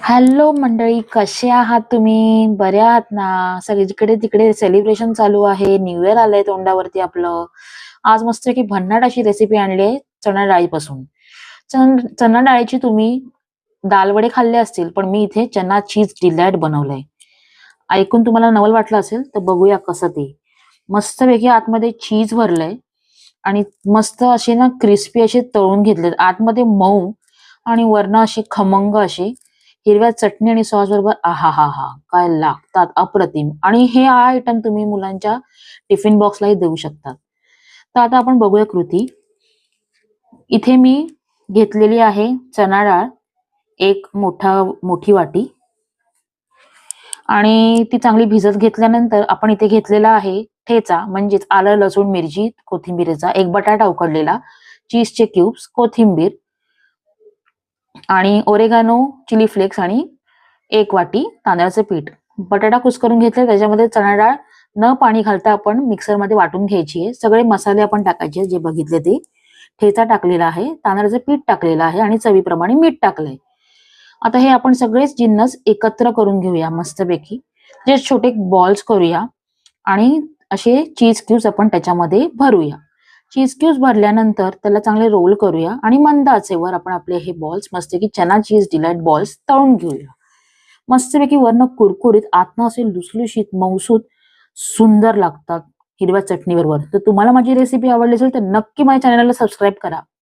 Hello मंडळी, कसे आहात तुम्ही? बरे आहात ना? सगळीकडे तिकडे सेलिब्रेशन चालू आहे. न्यू इयर आलंय तोंडावरती आपलं. आज मस्त की भन्नाट अशी रेसिपी आणली आहे चणा डाळीपासून. चणा डाळीची तुम्ही दालवडे खाल्ले असतील, पण मी इथे चना चीज डिलाईट बनवलंय. ऐकून तुम्हाला नवल वाटलं असेल तर बघूया कसं ते. मस्तपैकी आतमध्ये चीज भरलंय आणि मस्त असे ना क्रिस्पी असे तळून घेतलेत. आतमध्ये मऊ आणि वरनं असे खमंग असे हिरव्या चटणी आणि सॉस बरोबर आहाहाहा! काय लागतात अप्रतिम. आणि हे आयटम तुम्ही मुलांच्या टिफिन बॉक्सलाही देऊ शकतात. तर आता आपण बघूया कृती. इथे मी घेतलेली आहे चणा डाळ, एक मोठी वाटी आणि ती चांगली भिजत घेतल्यानंतर आपण इथे घेतलेला आहे ठेचा, म्हणजेच आलं, लसूण, मिरची, कोथिंबीरचा, एक बटाटा उकडलेला, चीजचे क्यूब्स, कोथिंबीर आणि ओरेगानो, चिली फ्लेक्स आणि एक वाटी तांदळाचं पीठ. बटाटा कुस्करून घेतला, त्याच्यामध्ये चणा डाळ न पाणी घालता आपण मिक्सरमध्ये वाटून घ्यायची आहे. सगळे मसाले आपण टाकायचे जे बघितले ते. ठेचा टाकलेला आहे, तांदळाचं पीठ टाकलेलं आहे आणि चवीप्रमाणे मीठ टाकलंय. आता हे आपण सगळेच जिन्नस एकत्र करून घेऊया मस्तपैकी. जे छोटे बॉल्स करूया आणि असे चीज क्यूब्स आपण त्याच्यामध्ये भरूया. चीज क्यूब्स भरल्यानंतर त्याला चांगले रोल करूया आणि मंद आचेवर आपण आपले हे बॉल्स मस्तपैकी चना चीज डिलाईट बॉल्स तळून घेऊया. मस्तपैकी वरनं कुरकुरीत, आतनं असे लुसलुशीत, मऊसूत, सुंदर लागतात हिरव्या चटणी बरोबर. तर तुम्हाला माझी रेसिपी आवडली असेल तर नक्की माझ्या चॅनलला सबस्क्राईब करा.